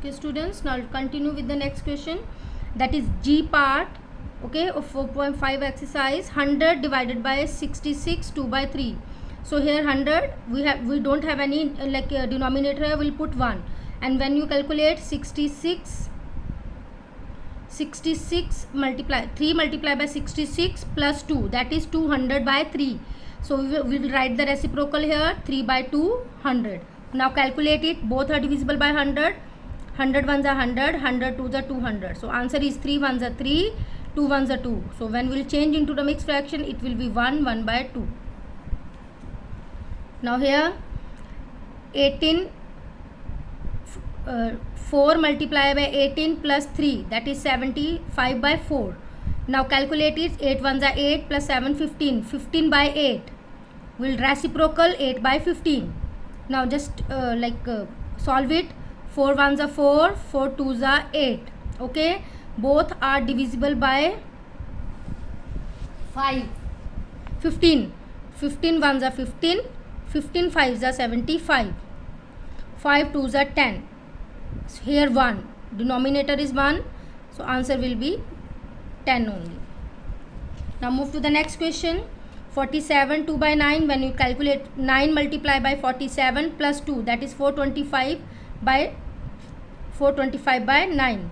Okay students, now continue with the next question, that is G part, okay, of 4.5 exercise. 100 divided by 66, 2 by 3. So here 100, we don't have any denominator, we'll put 1, and when you calculate 66 multiply 3 multiply by 66 plus 2, that is 200 by 3. So we will write the reciprocal here, 3 by 200. Now calculate it, both are divisible by 100. 100 ones are 100, 100 twos are 200. So answer is 3 ones are 3, 2 ones are 2. So when we will change into the mixed fraction, it will be 1 by 2. Now here 4 multiplied by 18 plus 3, that is 75 by 4. Now calculate it, 8 ones are 8 plus 7 15, 15 by 8. Will reciprocal 8 by 15. Now just solve it. 4 ones are 4, 4 twos are 8. Okay, both are divisible by 5. 15 ones are 15, 15 fives are 75, 5 twos are 10. So here 1, denominator is 1, so answer will be 10 only. Now move to the next question. 47 2 by 9, when you calculate 9 multiplied by 47 plus 2, that is 425 by 9.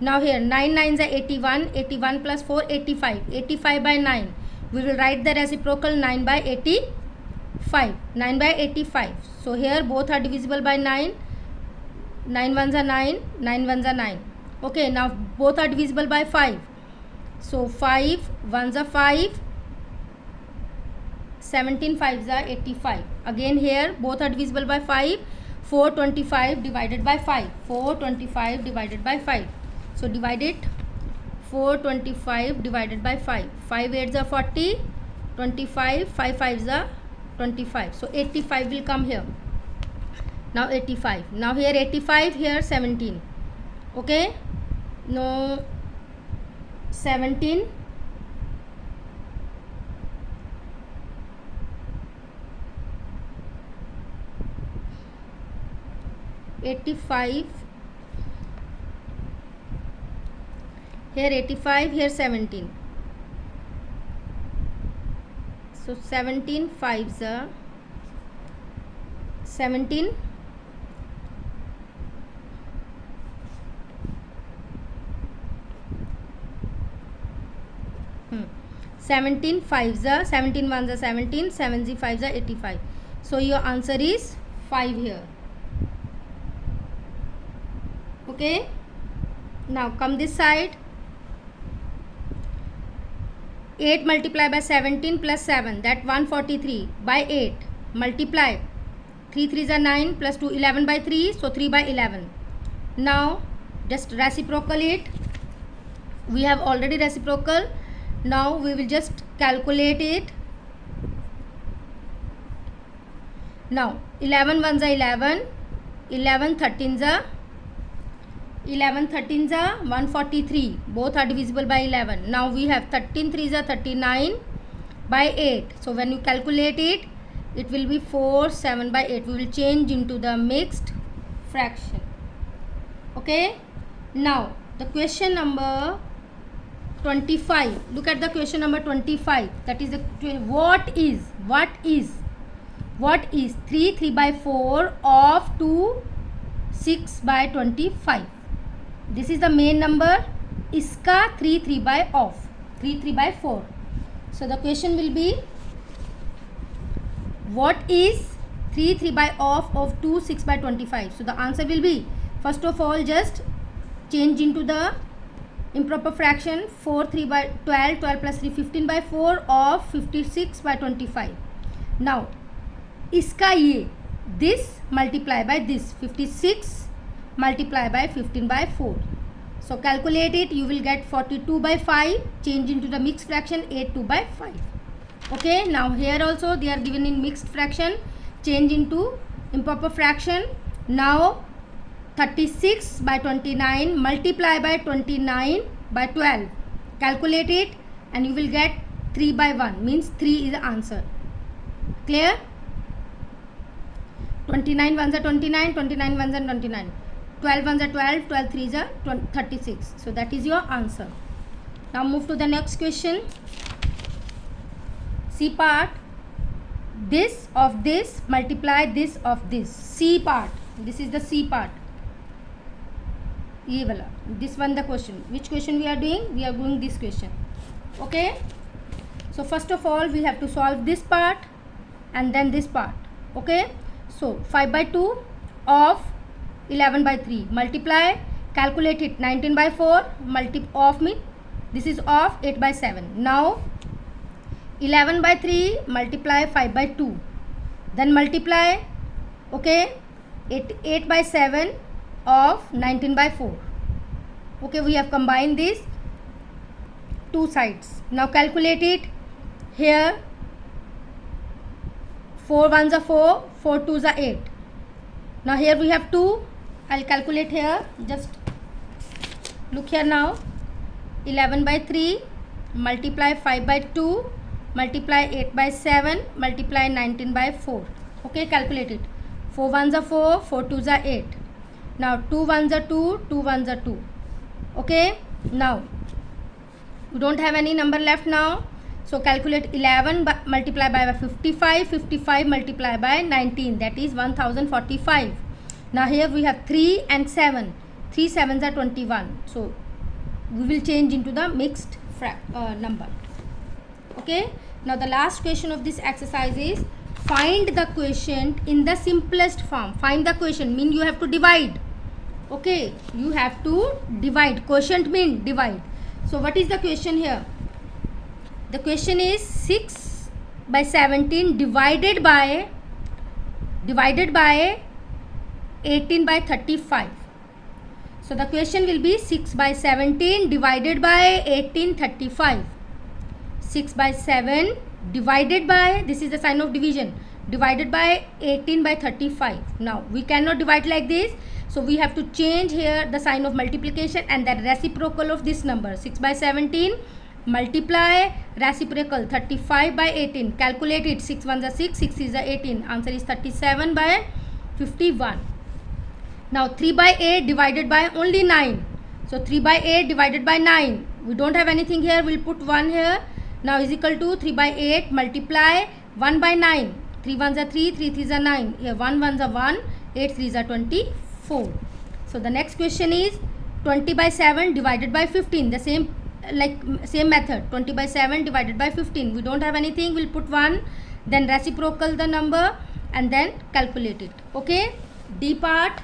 Now here 9 nines are 81, 81 plus 4 85, 85 by 9. We will write the reciprocal 9 by 85, 9 by 85. So here both are divisible by 9, 9 ones are 9, 9 ones are 9. Okay, now both are divisible by 5. So 5 ones are 5, 17 fives are 85. Again here both are divisible by 5. 425 divided by 5. 425 divided by 5. So divide it. 425 divided by 5. 5 8s are 40. 25. 5 5s are 25. So 85 will come here. Now 85. Now here 85. Here 17. Okay. No 17. 85, here 85, here 17. So 17 fives are 17. 17 fives are 17 ones are 17, 7 fives are 85. So your answer is 5 here. Okay, now come this side. 8 multiplied by 17 plus 7, that 143 by 8. Multiply 3 3s are 9 plus 2 11 by 3, so 3 by 11. Now just reciprocal it. We have already reciprocal. Now we will just calculate it. Now 11 ones are 11, 11 13s are 143. Both are divisible by 11. Now we have 13 3s are 39 by 8. So when you calculate it, it will be 4 7 by 8. We will change into the mixed fraction. Okay. Now the question number 25. Look at the question number 25. That is the what is 3 by 4 of 2 6 by 25. This is the main number. Iska 3 by of 3 by 4. So the question will be, what is 3 by of 2 6 by 25. So the answer will be, first of all just change into the improper fraction. 4 3 by 12, 12 plus 3 15 by 4 of 56 by 25. Now iska ye, this multiply by this, 56 multiply by 15 by 4. So calculate it, you will get 42 by 5. Change into the mixed fraction, 82 by 5. Okay, now here also they are given in mixed fraction. Change into improper fraction. Now 36 by 29 multiply by 29 by 12. Calculate it and you will get 3 by 1, means 3 is the answer. Clear? 29 ones are 29, 29 ones are 29. 12 ones are 12, 12 threes are 36. So that is your answer. Now move to the next question. C part, this of this multiply this of this. C part, this is the C part. ये वाला, this one the question. Which question we are doing? We are doing this question. Okay. So first of all we have to solve this part and then this part. Okay. So 5 by 2 of 11 by 3 multiply, calculate it, 19 by 4 of me, this is of 8 by 7. Now 11 by 3 multiply 5 by 2, then multiply, okay, 8 by 7 of 19 by 4. Okay, we have combined these two sides. Now calculate it. Here 4 ones are 4, 4 twos are 8. Now here we have 2. I'll calculate here. Just look here now. 11 by 3 multiply 5 by 2 multiply 8 by 7 multiply 19 by 4. Okay, calculate it. 4 ones are 4, 4 twos are 8. Now 2 ones are 2, 2 ones are 2. Okay, now we don't have any number left now. So calculate 11 multiply by 55, 55 multiply by 19, that is 1045. Now here we have 3 and 7. 3 sevens are 21. So we will change into the mixed number. Okay. Now the last question of this exercise is find the quotient in the simplest form. Find the quotient mean you have to divide. Okay, you have to divide. Quotient mean divide. So what is the question here? The question is 6 by 17 divided by 18 by 35. So the question will be 6 by 17 divided by 1835. 6 by 7 divided by, this is the sign of division, divided by 18 by 35. Now we cannot divide like this, so we have to change here the sign of multiplication and the reciprocal of this number. 6 by 17 multiply reciprocal 35 by 18. Calculate it. 6 ones are 6, 6 is 18. Answer is 37 by 51. Now 3 by 8 divided by only 9. So 3 by 8 divided by 9. We don't have anything here. We'll put 1 here. Now is equal to 3 by 8 multiply 1 by 9. 3 ones are 3, 3 threes are 9. Here 1 ones are 1, 8 threes are 24. So the next question is 20 by 7 divided by 15. The same method. 20 by 7 divided by 15. We don't have anything. We'll put 1. Then reciprocal the number and then calculate it. Okay. D part.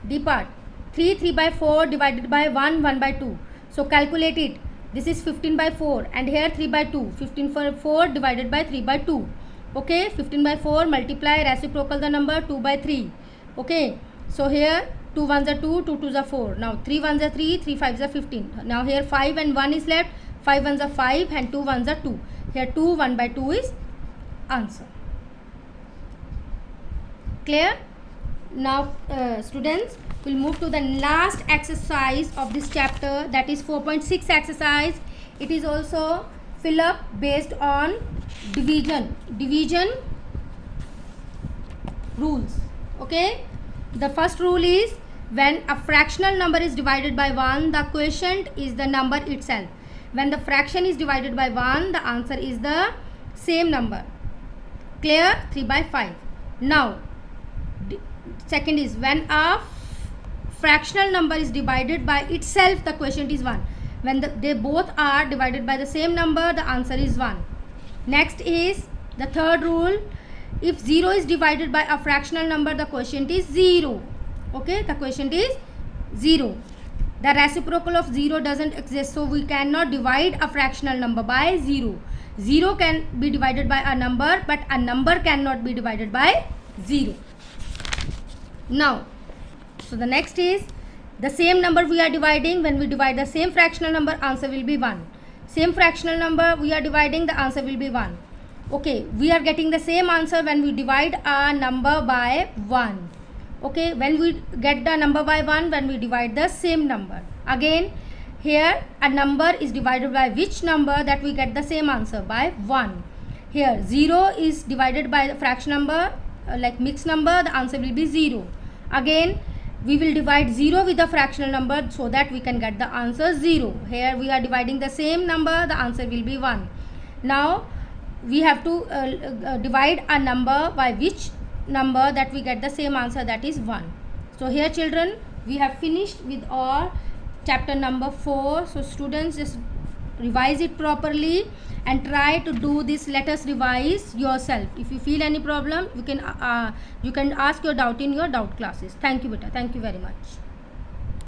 3 by 4 divided by 1 by 2. So calculate it. This is 15 by 4 and here 3 by 2. 15 by 4 divided by 3 by 2. Okay. 15 by 4 multiply reciprocal the number 2 by 3. Okay. So here 2 ones are 2, 2 twos are 4. Now 3 ones are 3, 3 fives are 15. Now here 5 and 1 is left. 5 ones are 5 and 2 ones are 2. Here 2, 1 by 2 is answer. Clear? Now students, we'll move to the last exercise of this chapter, that is 4.6 exercise. It is also fill up based on division rules. Okay. The first rule is when a fractional number is divided by 1, the quotient is the number itself. When the fraction is divided by 1, the answer is the same number. Clear? 3 by 5. Now second is when a fractional number is divided by itself, the quotient is 1. When they both are divided by the same number, the answer is 1. Next is the third rule. If 0 is divided by a fractional number, the quotient is 0. Okay, the quotient is 0. The reciprocal of 0 doesn't exist, so we cannot divide a fractional number by 0. 0 can be divided by a number, but a number cannot be divided by 0. Now, so the next is the same number we are dividing. When we divide the same fractional number, answer will be 1. Same fractional number we are dividing, the answer will be 1. Okay, we are getting the same answer when we divide a number by 1. Okay, when we get the number by 1, when we divide the same number. Again, here a number is divided by which number, that we get the same answer by 1. Here 0 is divided by the fraction number, like mixed number, the answer will be 0. Again, we will divide 0 with the fractional number so that we can get the answer 0. Here we are dividing the same number, the answer will be 1. Now we have to divide a number by which number that we get the same answer, that is 1. So here children, we have finished with our chapter number 4. So students, just revise it properly and try to do this. Let us revise yourself. If you feel any problem, you can ask your doubt in your doubt classes. Thank you beta, thank you very much.